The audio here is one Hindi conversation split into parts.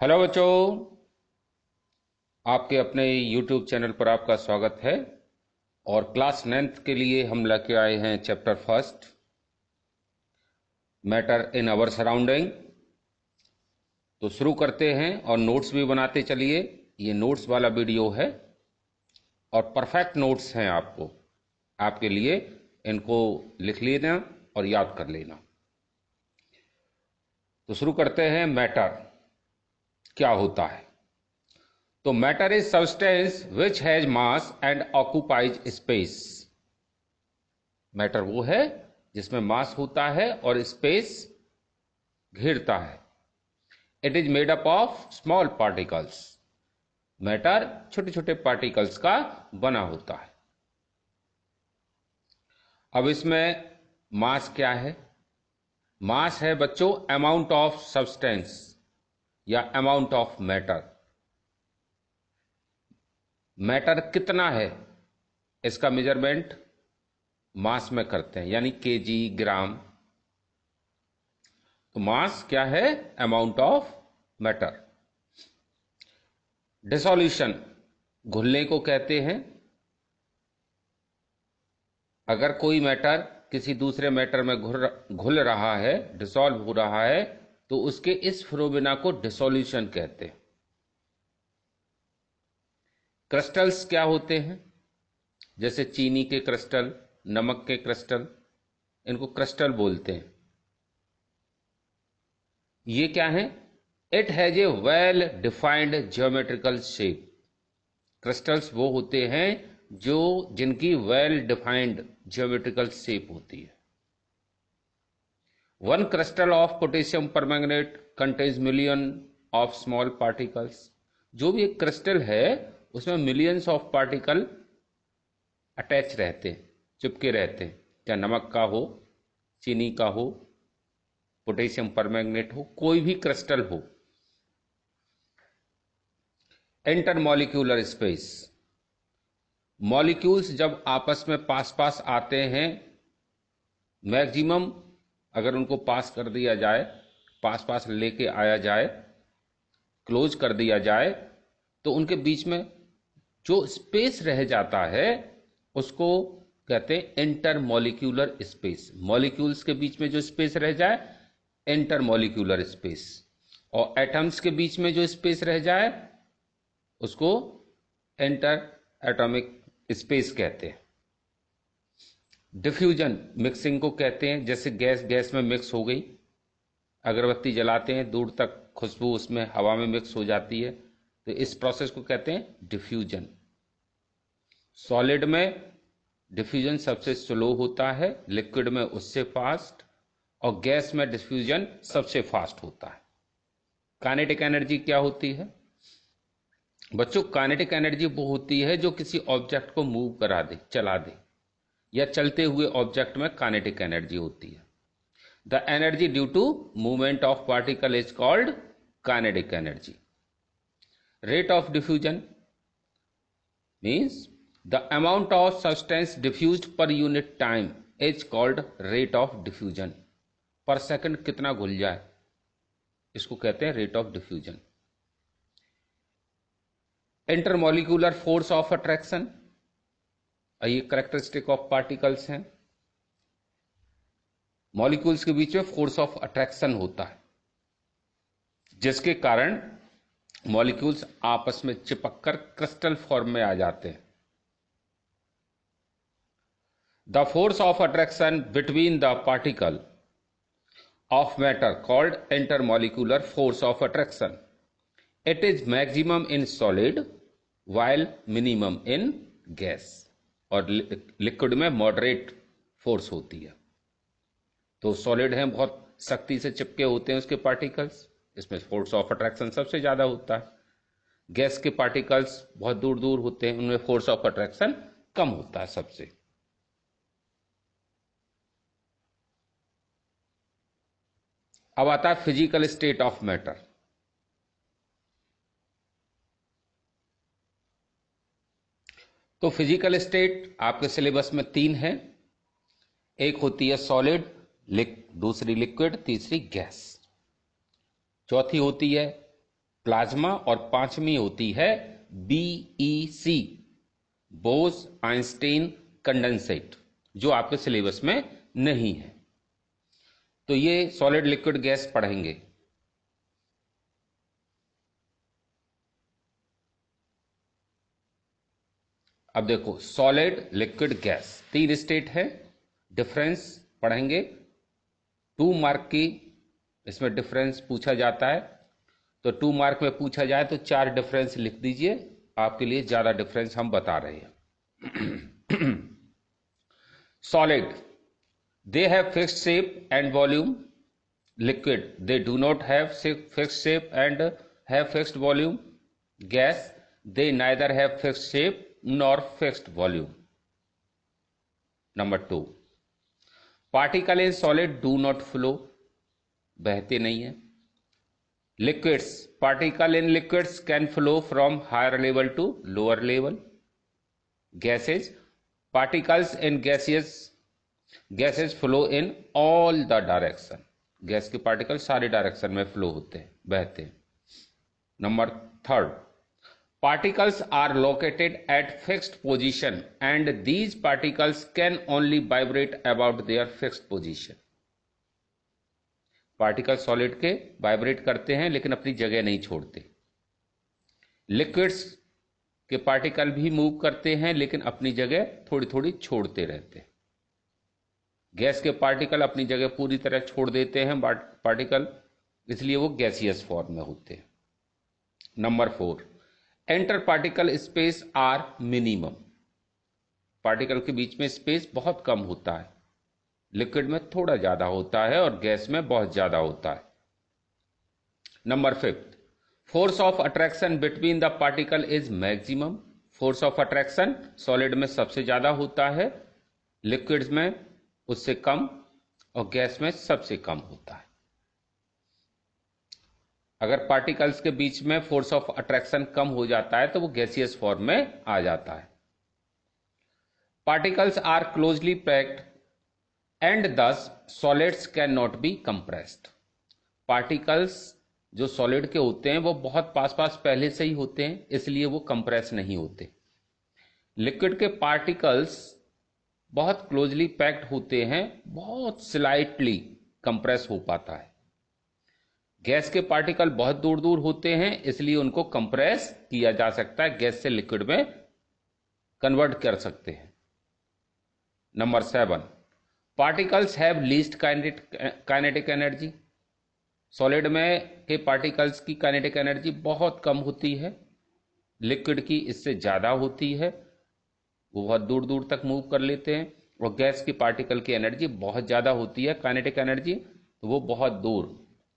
हेलो बच्चों, आपके अपने YouTube चैनल पर आपका स्वागत है। और क्लास 9th के लिए हम लेके आए हैं chapter first, matter in our surrounding. तो शुरू करते हैं और नोट्स भी बनाते चलिए। ये नोट्स वाला वीडियो है और परफेक्ट नोट्स हैं आपके लिए। इनको लिख लेना और याद कर लेना। तो शुरू करते हैं। मैटर क्या होता है? तो matter is substance which has mass and occupies space. Matter वो है जिसमें मास होता है और स्पेस घेरता है। It is made up of small particles. Matter छोटे छोटे पार्टिकल्स का बना होता है। अब इसमें मास क्या है? मास है बच्चों अमाउंट ऑफ सब्सटेंस या अमाउंट ऑफ मैटर। मैटर कितना है इसका मेजरमेंट मास में करते हैं, यानी केजी, ग्राम। तो मास क्या है? Amount of matter. डिसोल्यूशन घुलने को कहते हैं। अगर कोई मैटर किसी दूसरे मैटर में घुल रहा है, डिसॉल्व हो रहा है, तो उसके इस फिनोमेना को डिसोल्यूशन कहते हैं। क्रिस्टल्स क्या होते हैं? जैसे चीनी के क्रिस्टल, नमक के क्रिस्टल, इनको क्रिस्टल बोलते हैं। ये क्या है? It has a well defined geometrical shape. Crystals वो होते हैं जिनकी वेल डिफाइंड ज्योमेट्रिकल शेप होती है। One crystal of potassium permanganate contains million of small particles. जो भी एक क्रिस्टल है उसमें मिलियंस ऑफ पार्टिकल अटैच रहते हैं, चिपके रहते हैं। चाहे नमक का हो, चीनी का हो, पोटेशियम परमैंगनेट हो, कोई भी क्रिस्टल हो। Intermolecular space. मॉलिक्यूल्स जब आपस में पास पास आते हैं, मैक्सिमम अगर उनको पास कर दिया जाए, पास पास लेके आया जाए, क्लोज कर दिया जाए, तो उनके बीच में जो स्पेस रह जाता है उसको कहते हैं इंटरमॉलिक्यूलर स्पेस। मॉलिक्यूल्स के बीच में जो स्पेस रह जाए, इंटरमॉलिक्यूलर स्पेस। और एटम्स के बीच में जो स्पेस रह जाए उसको इंटर एटॉमिक स्पेस कहते हैं। डिफ्यूजन मिक्सिंग को कहते हैं। जैसे गैस गैस में मिक्स हो गई, अगरबत्ती जलाते हैं, दूर तक खुशबू उसमें हवा में मिक्स हो जाती है, तो इस प्रोसेस को कहते हैं डिफ्यूजन। सॉलिड में डिफ्यूजन सबसे स्लो होता है, लिक्विड में उससे फास्ट, और गैस में डिफ्यूजन सबसे फास्ट होता है। काइनेटिक एनर्जी क्या होती है बच्चों? काइनेटिक एनर्जी वो होती है जो किसी ऑब्जेक्ट को मूव करा दे, चला दे, या चलते हुए ऑब्जेक्ट में काइनेटिक एनर्जी होती है। The energy due to movement of particle is called kinetic energy. Rate of diffusion means the amount of substance diffused per unit time is called rate of diffusion. Per second कितना घुल जाए, इसको कहते हैं rate of diffusion. Intermolecular force of attraction, ये करेक्टरिस्टिक ऑफ पार्टिकल्स हैं। मॉलिक्यूल्स के बीच में फोर्स ऑफ अट्रैक्शन होता है, जिसके कारण मॉलिक्यूल्स आपस में चिपककर क्रिस्टल फॉर्म में आ जाते हैं। The force of attraction between the particle of matter called intermolecular force of attraction. It is maximum in solid while minimum in gas. और लिक्विड में मॉडरेट फोर्स होती है। तो सॉलिड है, बहुत सख्ती से चिपके होते हैं उसके पार्टिकल्स, इसमें फोर्स ऑफ अट्रैक्शन सबसे ज्यादा होता है। गैस के पार्टिकल्स बहुत दूर दूर होते हैं, उनमें फोर्स ऑफ अट्रैक्शन कम होता है सबसे। अब आता है फिजिकल स्टेट ऑफ मैटर। तो फिजिकल स्टेट आपके सिलेबस में 3 है। एक होती है सॉलिड, दूसरी लिक्विड, तीसरी गैस। चौथी होती है प्लाज्मा, और पांचवी होती है BEC, बोस आइंस्टीन कंडेंसेट, जो आपके सिलेबस में नहीं है। तो ये सॉलिड लिक्विड गैस पढ़ेंगे। अब देखो, सॉलिड लिक्विड गैस 3 स्टेट है, डिफरेंस पढ़ेंगे। 2 मार्क की इसमें डिफरेंस पूछा जाता है, तो 2 मार्क में पूछा जाए तो 4 डिफरेंस लिख दीजिए, आपके लिए ज्यादा डिफरेंस हम बता रहे हैं। Solid, they have fixed shape and volume. Liquid, they do not have fixed shape and have fixed volume. Gas, they neither have fixed shape nor fixed volume. Number 2, particle in solid do not flow, बहते नहीं है। Liquids, particle in liquids can flow from higher level to lower level. Gases, particles in gases flow in all the direction. Gas के पार्टिकल सारे डायरेक्शन में फ्लो होते हैं, बहते हैं। Number 3, particles are located at fixed position and these particles can only vibrate about their fixed position. Particle solid के वाइब्रेट करते हैं लेकिन अपनी जगह नहीं छोड़ते। लिक्विड्स के पार्टिकल भी मूव करते हैं लेकिन अपनी जगह थोड़ी थोड़ी छोड़ते रहते हैं। गैस के पार्टिकल अपनी जगह पूरी तरह छोड़ देते हैं पार्टिकल, इसलिए वो गैसियस फॉर्म में होते हैं। Number 4, inter particle space are minimum, particle के बीच में स्पेस बहुत कम होता है। लिक्विड में थोड़ा ज्यादा होता है और गैस में बहुत ज्यादा होता है। Number 5, force of attraction between the particle is maximum. Force of attraction solid में सबसे ज्यादा होता है, लिक्विड्स में उससे कम और गैस में सबसे कम होता है। अगर पार्टिकल्स के बीच में फोर्स ऑफ अट्रैक्शन कम हो जाता है तो वो गैसियस फॉर्म में आ जाता है। Particles are closely packed and thus solids can not be compressed. Particles जो सॉलिड के होते हैं वो बहुत पास पास पहले से ही होते हैं, इसलिए वो कंप्रेस नहीं होते। लिक्विड के पार्टिकल्स बहुत क्लोजली पैक्ड होते हैं, बहुत स्लाइटली कंप्रेस हो पाता है। गैस के पार्टिकल बहुत दूर दूर होते हैं, इसलिए उनको कंप्रेस किया जा सकता है, गैस से लिक्विड में कन्वर्ट कर सकते हैं। Number 7, particles have least kinetic energy. Solid में के पार्टिकल्स की काइनेटिक एनर्जी बहुत कम होती है, लिक्विड की इससे ज्यादा होती है, वो बहुत दूर दूर तक मूव कर लेते हैं। और गैस की पार्टिकल की एनर्जी बहुत ज्यादा होती है, काइनेटिक एनर्जी, तो वो बहुत दूर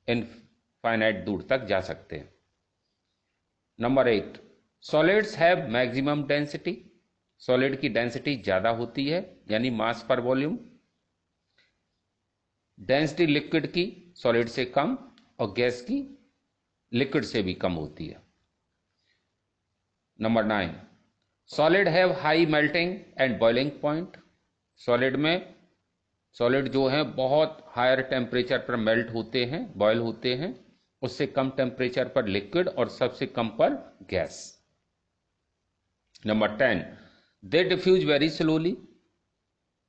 इनफाइनाइट दूर तक जा सकते हैं। Number 8, solids have maximum density. Solid की डेंसिटी ज्यादा होती है, यानी मास पर वॉल्यूम। डेंसिटी लिक्विड की सॉलिड से कम और गैस की लिक्विड से भी कम होती है। Number 9, solid have high melting and boiling point. Solid जो है बहुत हायर टेम्परेचर पर मेल्ट होते हैं, बॉयल होते हैं, उससे कम टेम्परेचर पर लिक्विड और सबसे कम पर गैस। नंबर 10, दे डिफ्यूज वेरी स्लोली।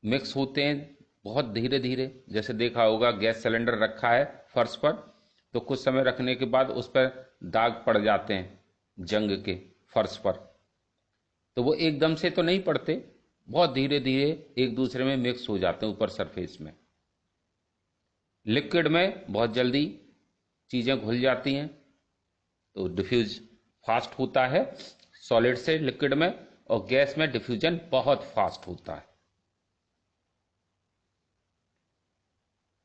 मिक्स होते हैं बहुत धीरे धीरे, जैसे देखा होगा गैस सिलेंडर रखा है फर्श पर, तो कुछ समय रखने के बाद उस पर दाग पड़ जाते हैं जंग के फर्श पर, तो वो एकदम से तो नहीं पड़ते, बहुत धीरे धीरे एक दूसरे में मिक्स हो जाते हैं ऊपर सरफेस में। लिक्विड में बहुत जल्दी चीजें घुल जाती हैं, तो डिफ्यूज फास्ट होता है सॉलिड से लिक्विड में, और गैस में डिफ्यूजन बहुत फास्ट होता है।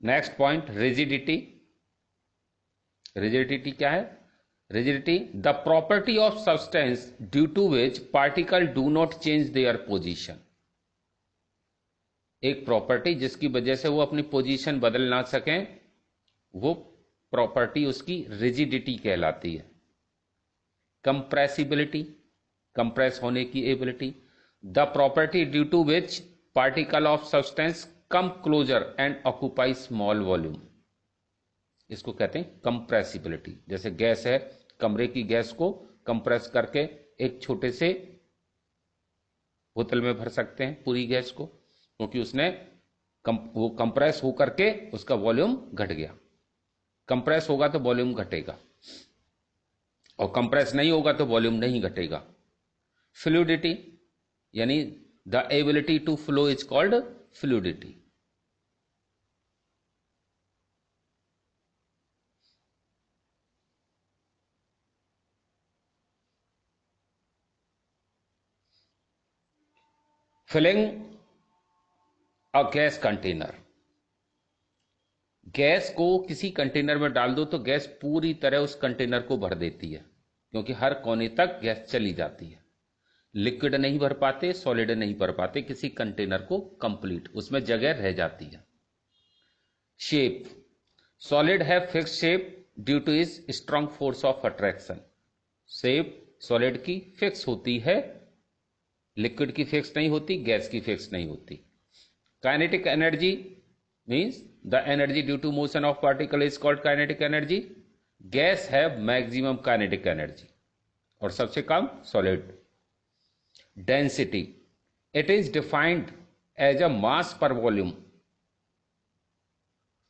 Next point, rigidity. रिजिडिटी क्या है? Rigidity, the property of substance due to which particle do not change their position. एक प्रॉपर्टी जिसकी वजह से वो अपनी पोजीशन बदल ना सकें, वो प्रॉपर्टी उसकी रिजिडिटी कहलाती है। कंप्रेसिबिलिटी, कंप्रेस होने की ability. The property due to which particle of substance come closer and occupy small volume, इसको कहते हैं कंप्रेसिबिलिटी। जैसे गैस है, कमरे की गैस को कंप्रेस करके एक छोटे से बोतल में भर सकते हैं पूरी गैस को, क्योंकि उसने वो कंप्रेस हो करके उसका वॉल्यूम घट गया। कंप्रेस होगा तो वॉल्यूम घटेगा, और कंप्रेस नहीं होगा तो वॉल्यूम नहीं घटेगा। फ्लूइडिटी यानी the ability to flow is called fluidity. Filling a gas container, gas को किसी कंटेनर में डाल दो तो गैस पूरी तरह उस कंटेनर को भर देती है, क्योंकि हर कोने तक गैस चली जाती है। लिक्विड नहीं भर पाते, सॉलिड नहीं भर पाते किसी कंटेनर को कंप्लीट, उसमें जगह रह जाती है। शेप, सॉलिड है fix shape due two is strong force of attraction. Shape solid की फिक्स होती है, लिक्विड की फिक्स नहीं होती, गैस की फिक्स नहीं होती। Kinetic energy means the energy due to motion of particle is called kinetic energy. Gas है मैक्सिमम काइनेटिक एनर्जी और सबसे कम solid. Density, it is defined as a mass per volume.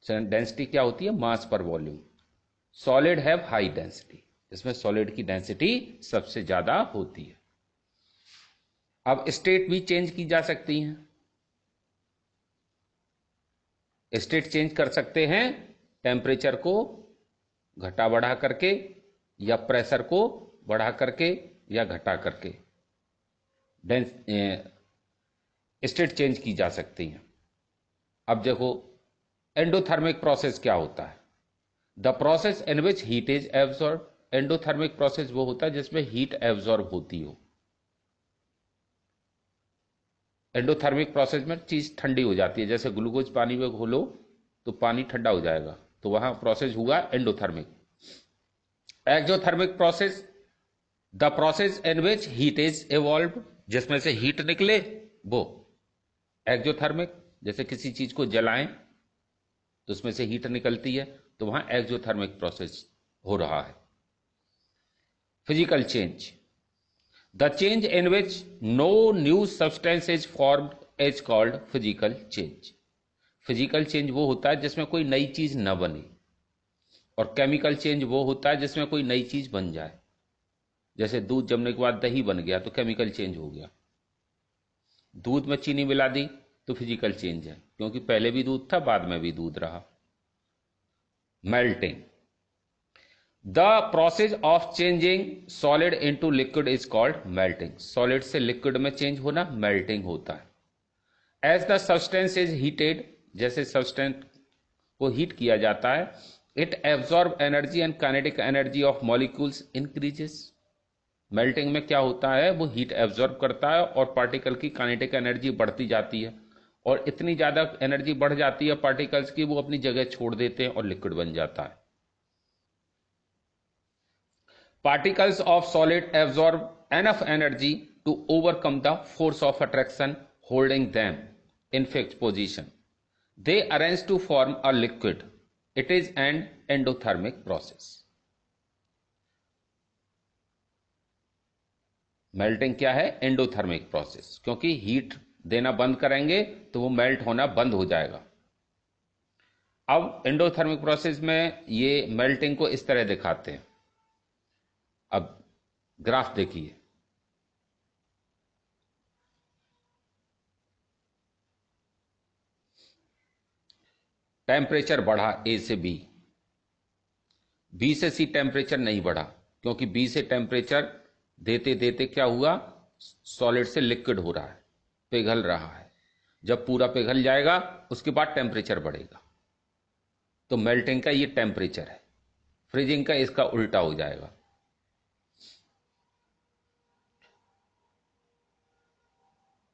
Density क्या होती है? Mass per volume. Solid have high density, इसमें सॉलिड की डेंसिटी सबसे ज्यादा होती है। अब स्टेट भी चेंज की जा सकती हैं। स्टेट चेंज कर सकते हैं टेम्परेचर को घटा बढ़ा करके, या प्रेशर को बढ़ा करके या घटा करके स्टेट चेंज की जा सकती हैं। अब देखो एंडोथर्मिक प्रोसेस क्या होता है? The process in which heat is absorb. Endothermic process वो होता है जिसमें हीट एब्जॉर्ब होती हो। एंडोथर्मिक प्रोसेस में चीज ठंडी हो जाती है, जैसे ग्लूकोज पानी में घोलो तो पानी ठंडा हो जाएगा, तो वहां प्रोसेस हुआ endothermic. Exothermic process, the process in which heat is evolve, जिसमें से हीट निकले वो एक्सोथर्मिक। जैसे किसी चीज को जलाएं तो उसमें से हीट निकलती है, तो वहां एक्सोथर्मिक प्रोसेस हो रहा है। Physical change, the change in which no new substance is formed is called physical change. Physical change वो होता है जिसमें कोई नई चीज न बने, और केमिकल चेंज वो होता है जिसमें कोई नई चीज बन जाए। जैसे दूध जमने के बाद दही बन गया तो केमिकल चेंज हो गया। दूध में चीनी मिला दी तो फिजिकल चेंज है, क्योंकि पहले भी दूध था बाद में भी दूध रहा। Melting, the process of changing solid into liquid is called melting. Solid से लिक्विड में चेंज होना मेल्टिंग होता है। As the substance is heated, जैसे सब्सटेंस को हीट किया जाता है, it absorb energy and kinetic energy of molecules increases. Melting में क्या होता है? वो हीट एब्जॉर्ब करता है और पार्टिकल की काइनेटिक एनर्जी बढ़ती जाती है, और इतनी ज्यादा एनर्जी बढ़ जाती है पार्टिकल्स की, वो अपनी जगह छोड़ देते हैं और लिक्विड बन जाता है। Particles of solid absorb enough energy to overcome the force of attraction holding them in fixed position. They arrange to form a liquid. It is an endothermic process. Melting क्या है? एंडोथर्मिक प्रोसेस, क्योंकि हीट देना बंद करेंगे तो वो मेल्ट होना बंद हो जाएगा। अब एंडोथर्मिक प्रोसेस में ये मेल्टिंग को इस तरह दिखाते हैं। अब ग्राफ देखिए, टेम्परेचर बढ़ा ए से बी, बी से सी टेम्परेचर नहीं बढ़ा, क्योंकि बी से टेम्परेचर देते देते क्या हुआ? सॉलिड से लिक्विड हो रहा है, पिघल रहा है। जब पूरा पिघल जाएगा उसके बाद टेम्परेचर बढ़ेगा। तो मेल्टिंग का ये टेम्परेचर है, फ्रीजिंग का इसका उल्टा हो जाएगा।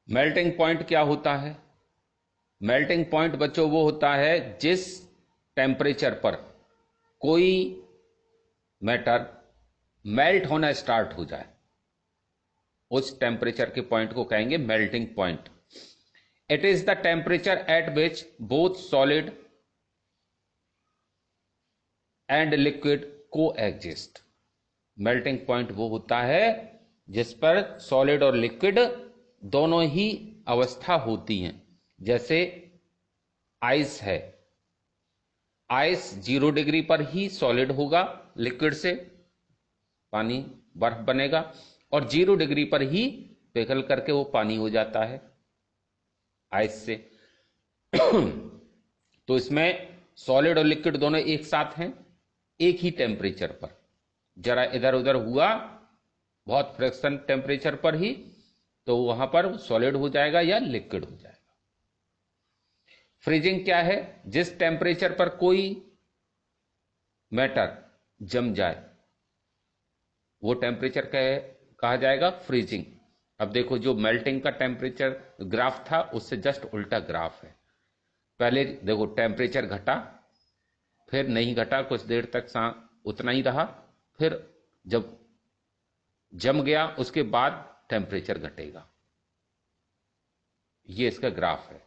मेल्टिंग पॉइंट क्या होता है? मेल्टिंग पॉइंट बच्चों वो होता है जिस टेम्परेचर पर कोई मैटर मेल्ट होना स्टार्ट हो जाए, उस टेम्परेचर के पॉइंट को कहेंगे melting point. It is the temperature at which both solid and liquid को एग्जिस्ट। मेल्टिंग पॉइंट वो होता है जिस पर सॉलिड और लिक्विड दोनों ही अवस्था होती हैं। जैसे आइस है, आइस 0 डिग्री पर ही सॉलिड होगा, लिक्विड से पानी बर्फ बनेगा, और 0 डिग्री पर ही पिघल करके वो पानी हो जाता है आइस से। तो इसमें सॉलिड और लिक्विड दोनों एक साथ हैं, एक ही टेम्परेचर पर। जरा इधर उधर हुआ बहुत फ्रैक्शन टेम्परेचर पर ही, तो वहां पर सॉलिड हो जाएगा या लिक्विड हो जाएगा। फ्रीजिंग क्या है? जिस टेम्परेचर पर कोई मैटर जम जाए वो टेम्परेचर कहा जाएगा फ्रीजिंग। अब देखो, जो मेल्टिंग का टेम्परेचर ग्राफ था उससे जस्ट उल्टा ग्राफ है। पहले देखो टेम्परेचर घटा, फिर नहीं घटा, कुछ देर तक उतना ही रहा, फिर जब जम गया उसके बाद टेम्परेचर घटेगा। ये इसका ग्राफ है।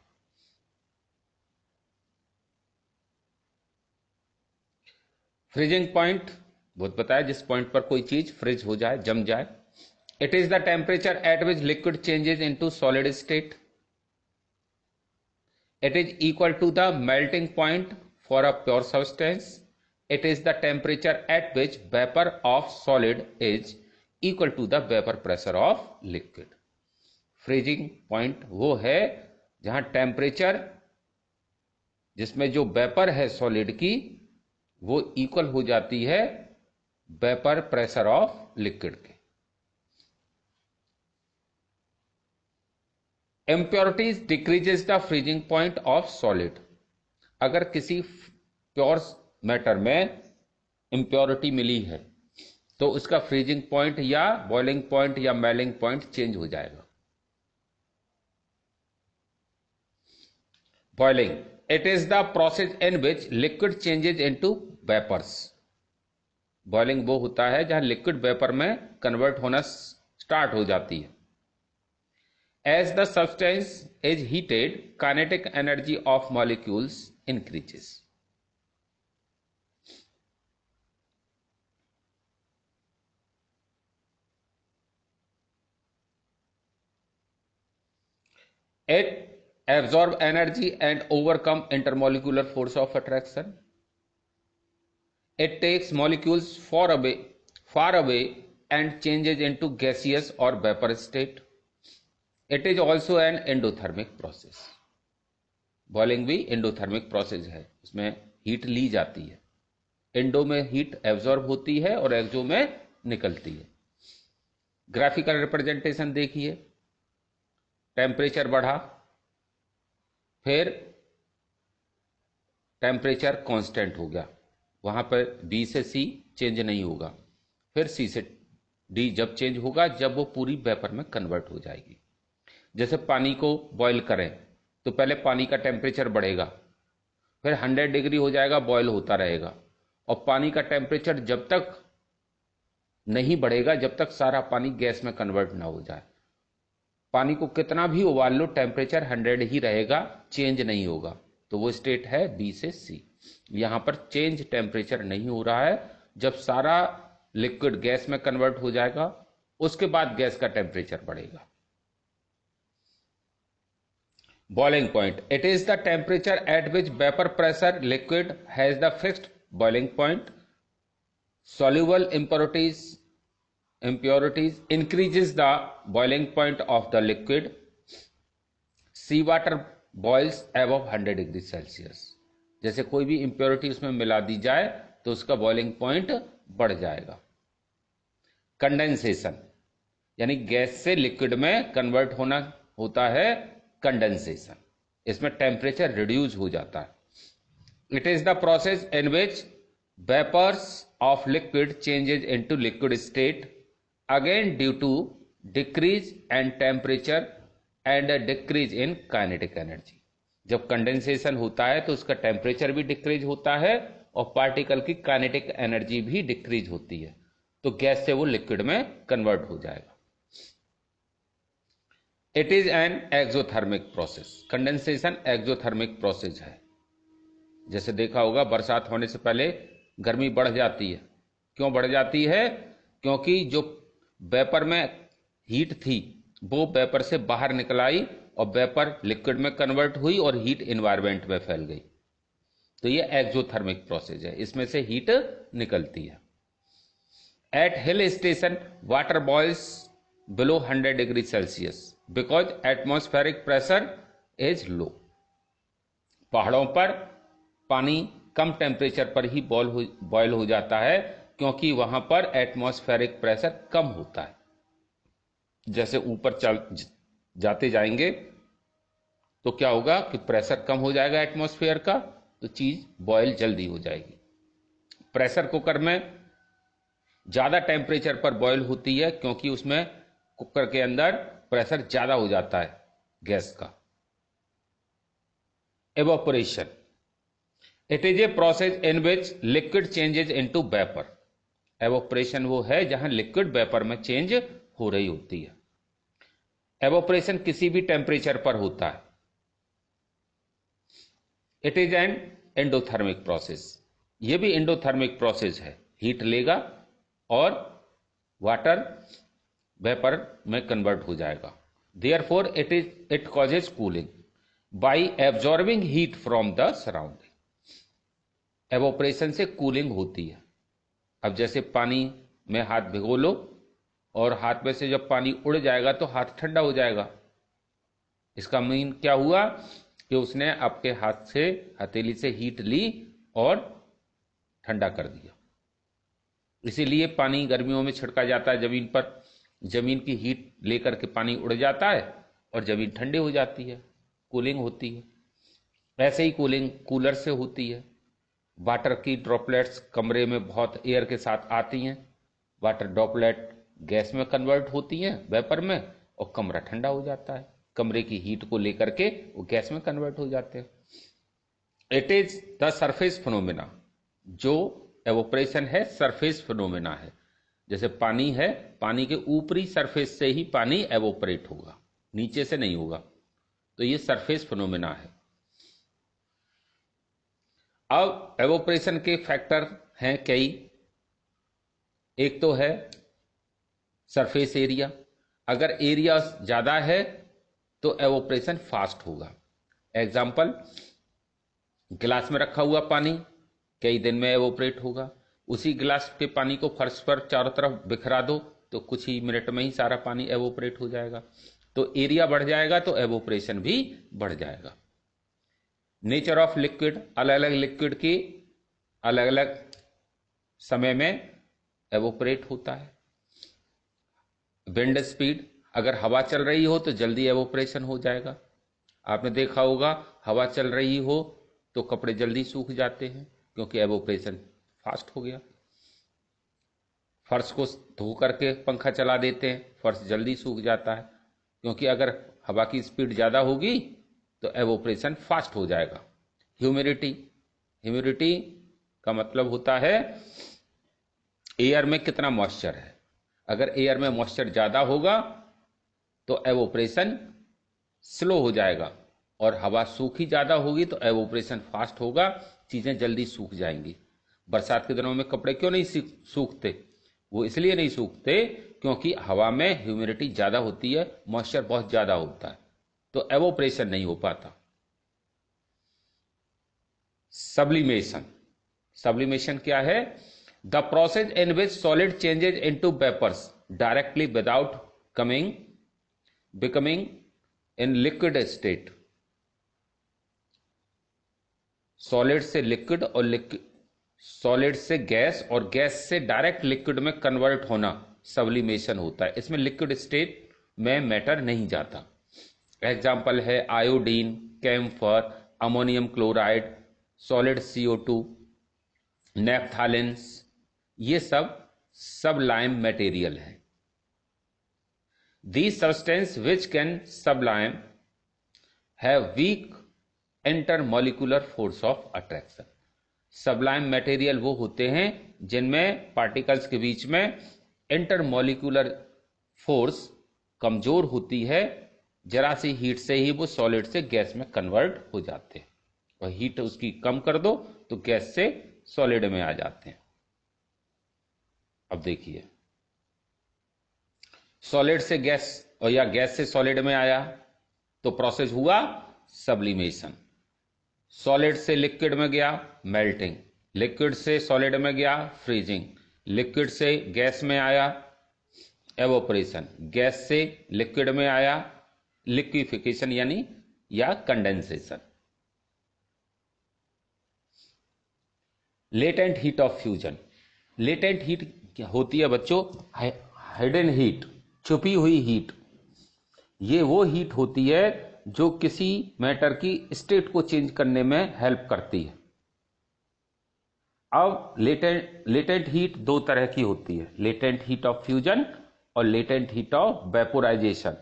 फ्रीजिंग पॉइंट बहुत बताया, जिस पॉइंट पर कोई चीज फ्रीज हो जाए, जम जाए। It is the temperature at which liquid changes into solid state. It is equal to the melting point for a pure substance. It is the temperature at which vapour of solid is equal to the vapour pressure of liquid. Freezing point वो है जहां टेम्परेचर जिसमें जो वेपर है सॉलिड की वो इक्वल हो जाती है वेपर प्रेशर ऑफ लिक्विड के। Impurities decreases the freezing point of solid. अगर किसी प्योर मैटर में इम्प्योरिटी मिली है तो उसका फ्रीजिंग पॉइंट या बॉइलिंग पॉइंट या मेल्टिंग पॉइंट चेंज हो जाएगा। Boiling, it is the process in which liquid changes into vapours. Boiling वो होता है जहां लिक्विड वेपर में कन्वर्ट होना स्टार्ट हो जाती है। As the substance is heated, kinetic energy of molecules increases. It absorb energy and overcome intermolecular force of attraction. It takes molecules far away and changes into gaseous or vapor state. It is also an endothermic process. Boiling भी एंडोथर्मिक प्रोसेस है, उसमें हीट ली जाती है। एंडो में हीट एब्जॉर्ब होती है और एक्सो में निकलती है। ग्राफिकल रिप्रेजेंटेशन देखिए, टेम्परेचर बढ़ा, फिर टेम्परेचर कांस्टेंट हो गया, वहां पर बी से सी चेंज नहीं होगा, फिर सी से डी जब चेंज होगा जब वो पूरी वेपर में कन्वर्ट हो जाएगी। जैसे पानी को बॉईल करें तो पहले पानी का टेम्परेचर बढ़ेगा, फिर 100 डिग्री हो जाएगा, बॉईल होता रहेगा, और पानी का टेम्परेचर जब तक नहीं बढ़ेगा जब तक सारा पानी गैस में कन्वर्ट ना हो जाए। पानी को कितना भी उबाल लो टेम्परेचर 100 ही रहेगा, चेंज नहीं होगा। तो वो स्टेट है बी से सी। यहां पर चेंज टेम्परेचर नहीं हो रहा है। जब सारा लिक्विड गैस में कन्वर्ट हो जाएगा उसके बाद गैस का टेम्परेचर बढ़ेगा। Boiling point, it is the temperature at which vapour pressure liquid has the fixed boiling point. Soluble impurities increases the boiling point of the liquid. Seawater boils above 100 degree Celsius. जैसे कोई भी impurity उसमें मिला दी जाए तो उसका बॉइलिंग पॉइंट बढ़ जाएगा। कंडेंसेशन यानी गैस से लिक्विड में कन्वर्ट होना होता है कंडेंसेशन। इसमें टेम्परेचर रिड्यूस हो जाता है। It is the process in which vapors of liquid changes into liquid state, again due to decrease in temperature and a decrease in kinetic energy. जब कंडेंसेशन होता है तो उसका टेम्परेचर भी डिक्रीज होता है और पार्टिकल की काइनेटिक एनर्जी भी डिक्रीज होती है, तो गैस से वो लिक्विड में कन्वर्ट हो जाएगा। It is an exothermic process. Condensation exothermic process है। जैसे देखा होगा बरसात होने से पहले गर्मी बढ़ जाती है। क्यों बढ़ जाती है? क्योंकि जो वेपर में हीट थी वो वेपर से बाहर निकल आई और वेपर लिक्विड में कन्वर्ट हुई और हीट एनवायरमेंट में फैल गई। तो ये एक्सोथर्मिक प्रोसेस है, इसमें से हीट निकलती है। At hill station water boils below 100 degree Celsius because atmospheric pressure is low. पहाड़ों पर पानी कम टेम्परेचर पर ही बॉयल हो जाता है क्योंकि वहां पर एटमॉस्फेरिक प्रेशर कम होता है। जैसे ऊपर चल जाते जाएंगे तो क्या होगा कि प्रेशर कम हो जाएगा एटमॉस्फेयर का, तो चीज बॉयल जल्दी हो जाएगी। प्रेशर कुकर में ज्यादा टेम्परेचर पर बॉयल होती है क्योंकि उसमें कुकर के अंदर प्रेशर ज्यादा हो जाता है गैस का। Evaporation, it is a process in which liquid changes into vapour. Evaporation वो है जहां लिक्विड वेपर में चेंज हो रही होती है। एवोपरेशन किसी भी टेम्परेचर पर होता है। It is an endothermic process, ये भी एंडोथर्मिक प्रोसेस है। हीट लेगा और वाटर वेपर में कन्वर्ट हो जाएगा। Therefore it causes cooling bye absorbing heat from the surrounding. Evaporation से कूलिंग होती है। अब जैसे पानी में हाथ भिगो लो और हाथ में से जब पानी उड़ जाएगा तो हाथ ठंडा हो जाएगा। इसका मीन क्या हुआ कि उसने आपके हाथ से हथेली से हीट ली और ठंडा कर दिया। इसीलिए पानी गर्मियों में छिड़का जाता है जमीन पर, जमीन की हीट लेकर के पानी उड़ जाता है और जमीन ठंडी हो जाती है, कूलिंग होती है। ऐसे ही कूलिंग कूलर से होती है। वाटर की ड्रॉपलेट्स कमरे में बहुत एयर के साथ आती हैं, वाटर ड्रॉपलेट गैस में कन्वर्ट होती हैं वेपर में और कमरा ठंडा हो जाता है। कमरे की हीट को लेकर के वो गैस में कन्वर्ट हो जाते हैं। It is the surface phenomena, जो एवोपरेशन है सरफेस फिनोमेना है। जैसे पानी है, पानी के ऊपरी सरफेस से ही पानी एवोपरेट होगा, नीचे से नहीं होगा। तो ये सरफेस फिनोमेना है। अब एवोपरेशन के फैक्टर हैं कई। एक तो है सरफेस एरिया, अगर एरिया ज्यादा है तो एवोपरेशन फास्ट होगा। एग्जाम्पल, गिलास में रखा हुआ पानी कई दिन में एवोपरेट होगा। उसी गिलास के पानी को फर्श पर चारों तरफ बिखरा दो तो कुछ ही मिनट में ही सारा पानी एवोपरेट हो जाएगा। तो एरिया बढ़ जाएगा तो एवोपरेशन भी बढ़ जाएगा। नेचर ऑफ लिक्विड, अलग अलग लिक्विड की अलग अलग समय में एवोपरेट होता है। विंड स्पीड, अगर हवा चल रही हो तो जल्दी एवोपरेशन हो जाएगा। आपने देखा होगा हवा चल रही हो तो कपड़े जल्दी सूख जाते हैं क्योंकि एवोपरेशन फास्ट हो गया। फर्श को धो करके पंखा चला देते हैं, फर्श जल्दी सूख जाता है क्योंकि अगर हवा की स्पीड ज्यादा होगी तो एवोपरेशन फास्ट हो जाएगा। ह्यूमिडिटी, ह्यूमिडिटी का मतलब होता है एयर में कितना मॉइस्चर है। अगर एयर में मॉइस्चर ज्यादा होगा तो एवोपरेशन स्लो हो जाएगा और हवा सूखी ज्यादा होगी तो एवोपरेशन फास्ट होगा, चीजें जल्दी सूख जाएंगी। बरसात के दिनों में कपड़े क्यों नहीं सूखते? वो इसलिए नहीं सूखते क्योंकि हवा में ह्यूमिडिटी ज्यादा होती है, मॉइस्चर बहुत ज्यादा होता है, तो एवोपरेशन नहीं हो पाता। सब्लिमेशन, सब्लिमेशन क्या है? The process in which solid changes into vapours directly without becoming in liquid state. Solid से लिक्विड और सॉलिड से गैस और गैस से डायरेक्ट लिक्विड में कन्वर्ट होना सब्लिमेशन होता है। इसमें लिक्विड स्टेट में मैटर नहीं जाता। एग्जाम्पल है iodine, camphor, ammonium chloride, solid CO2, naphthalenes, ये सब सबलाइम मटेरियल है। These substances which can sublime have weak intermolecular force of attraction. Sublime material वो होते हैं जिनमें पार्टिकल्स के बीच में इंटरमोलिकुलर फोर्स कमजोर होती है। जरा सी हीट से ही वो सॉलिड से गैस में कन्वर्ट हो जाते हैं और हीट उसकी कम कर दो तो गैस से सॉलिड में आ जाते हैं। अब देखिए सॉलिड से गैस और या गैस से सॉलिड में आया तो प्रोसेस हुआ सब्लिमेशन। सॉलिड से लिक्विड में गया मेल्टिंग, लिक्विड से सॉलिड में गया फ्रीजिंग, लिक्विड से गैस में आया एवोपरेशन, गैस से लिक्विड में आया लिक्विफिकेशन यानी या condensation. Latent heat of fusion, latent heat क्या होती है बच्चों? हिडन हीट, छुपी हुई हीट। ये वो हीट होती है जो किसी मैटर की स्टेट को चेंज करने में हेल्प करती है। अब लेटेंट हीट दो तरह की होती है, लेटेंट हीट ऑफ फ्यूजन और लेटेंट हीट ऑफ वेपोराइजेशन।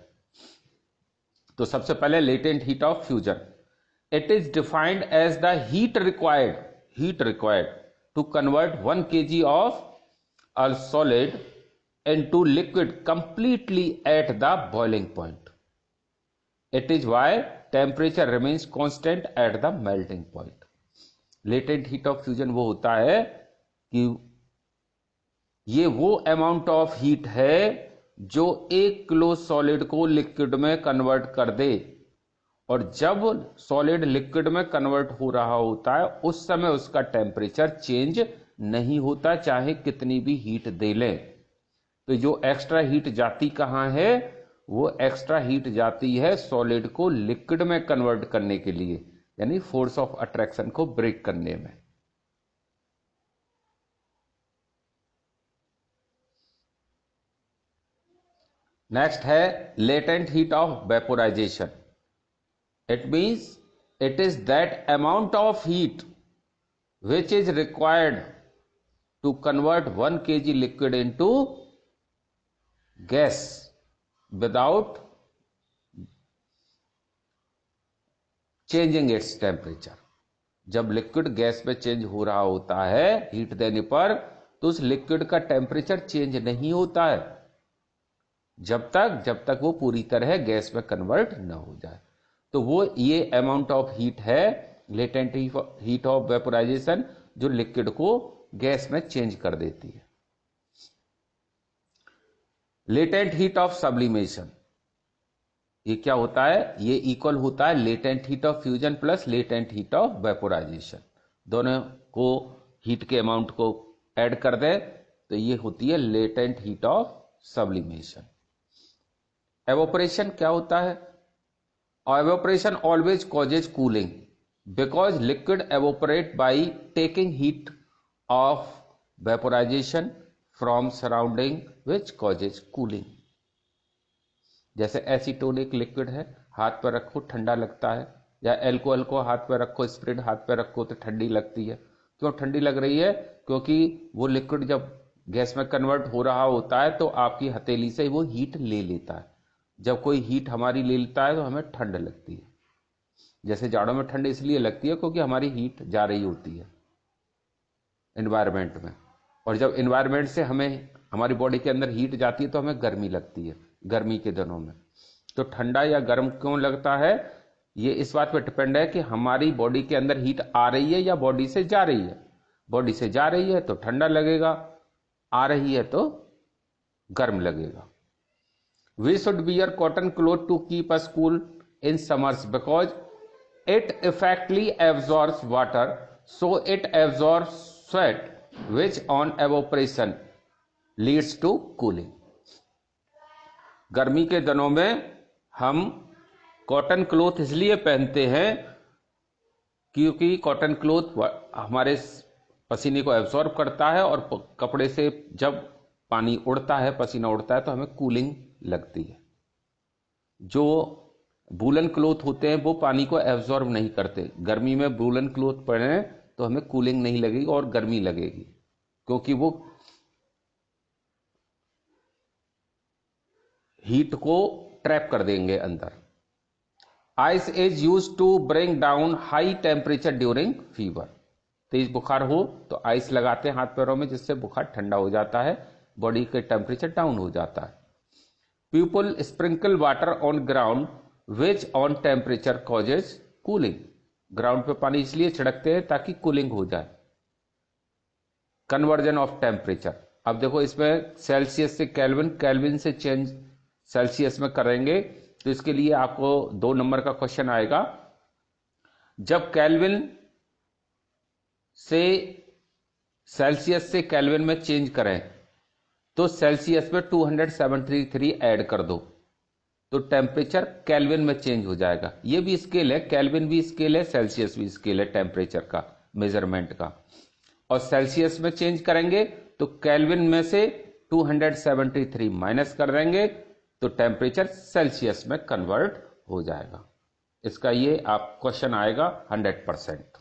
तो सबसे पहले latent heat of fusion, it is defined as the heat required to convert 1 kg of a solid into liquid completely at the boiling point. It is why temperature remains constant at the melting point. Latent heat of fusion वो होता है कि ये वो अमाउंट ऑफ हीट है जो 1 किलो सॉलिड को लिक्विड में कन्वर्ट कर दे, और जब सॉलिड लिक्विड में कन्वर्ट हो रहा होता है उस समय उसका टेम्परेचर चेंज नहीं होता, चाहे कितनी भी हीट दे लें। तो जो एक्स्ट्रा हीट जाती कहां है? वो एक्स्ट्रा हीट जाती है सॉलिड को लिक्विड में कन्वर्ट करने के लिए, यानी फोर्स ऑफ अट्रैक्शन को ब्रेक करने में। नेक्स्ट है latent heat of vaporisation. It means it is that amount of heat which is required to convert 1 kg liquid into gas without changing its temperature। जब लिक्विड गैस में चेंज हो रहा होता है हीट देने पर, तो उस लिक्विड का टेम्परेचर चेंज नहीं होता है जब तक वो पूरी तरह गैस में कन्वर्ट न हो जाए। तो वो ये अमाउंट ऑफ हीट है लेटेंट हीट ऑफ वेपोराइजेशन, जो लिक्विड को गैस में चेंज कर देती है। लेटेंट हीट ऑफ सब्लिमेशन, ये क्या होता है? ये इक्वल होता है latent heat of fusion plus latent heat of vaporisation. दोनों को हीट के अमाउंट को ऐड कर दे तो ये होती है latent heat of sublimation. Evaporation क्या होता है? Evaporation always causes cooling because liquid evaporate by taking heat of vaporization from surrounding which causes cooling। जैसे एसीटोनिक लिक्विड है, हाथ पर रखो ठंडा लगता है, या एल्कोहल को हाथ पर रखो, स्प्रिट हाथ पर रखो तो ठंडी लगती है। क्यों ठंडी लग रही है? क्योंकि वो लिक्विड जब गैस में कन्वर्ट हो रहा होता है तो आपकी हथेली से वो हीट ले लेता है। जब कोई हीट हमारी ले लेता है तो हमें ठंड लगती है। जैसे जाड़ों में ठंड इसलिए लगती है क्योंकि हमारी हीट जा रही होती है एनवायरनमेंट में, और जब एनवायरनमेंट से हमें हमारी बॉडी के अंदर हीट जाती है तो हमें गर्मी लगती है गर्मी के दिनों में। तो ठंडा या गर्म क्यों लगता है? ये इस बात पर डिपेंड है कि हमारी बॉडी के अंदर हीट आ रही है या बॉडी से जा रही है। बॉडी से जा रही है तो ठंडा लगेगा, आ रही है तो गर्म लगेगा। We should wear cotton cloth to keep us cool in summers because it effectively absorbs water, so it absorbs sweat which on evaporation leads to cooling। गर्मी के दिनों में हम कॉटन क्लोथ इसलिए पहनते हैं क्योंकि कॉटन क्लोथ हमारे पसीने को एब्जॉर्ब करता है, और कपड़े से जब पानी उड़ता है, पसीना उड़ता है तो हमें कूलिंग लगती है। जो वूलन क्लोथ होते हैं वो पानी को एब्जॉर्ब नहीं करते। गर्मी में वूलन क्लोथ पहने तो हमें कूलिंग नहीं लगेगी और गर्मी लगेगी, क्योंकि वो हीट को ट्रैप कर देंगे अंदर। Ice is used to bring down high temperature during fever. तेज बुखार हो तो आइस लगाते हैं हाथ पैरों में, जिससे बुखार ठंडा हो जाता है, बॉडी के टेम्परेचर डाउन हो जाता है। People sprinkle water on ground which on temperature causes cooling। Ground पे पानी इसलिए छिड़कते हैं ताकि कूलिंग हो जाए। कन्वर्जन ऑफ टेम्परेचर, अब देखो इसमें सेल्सियस से केल्विन, केल्विन से चेंज सेल्सियस में करेंगे तो इसके लिए आपको 2 नंबर का क्वेश्चन आएगा। जब केल्विन से सेल्सियस से केल्विन में चेंज करें तो सेल्सियस में 273 ऐड कर दो तो टेम्परेचर केल्विन में चेंज हो जाएगा। ये भी स्केल है, केल्विन भी स्केल है, सेल्सियस भी स्केल है टेम्परेचर का, मेजरमेंट का। और सेल्सियस में चेंज करेंगे तो केल्विन में से 273 माइनस कर देंगे तो टेम्परेचर सेल्सियस में कन्वर्ट हो जाएगा। इसका ये आप क्वेश्चन आएगा 100%।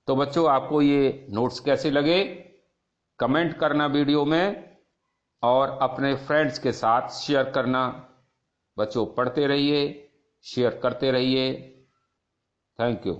तो बच्चों आपको ये नोट्स कैसे लगे कमेंट करना वीडियो में, और अपने फ्रेंड्स के साथ शेयर करना। बच्चों पढ़ते रहिए, शेयर करते रहिए। Thank you.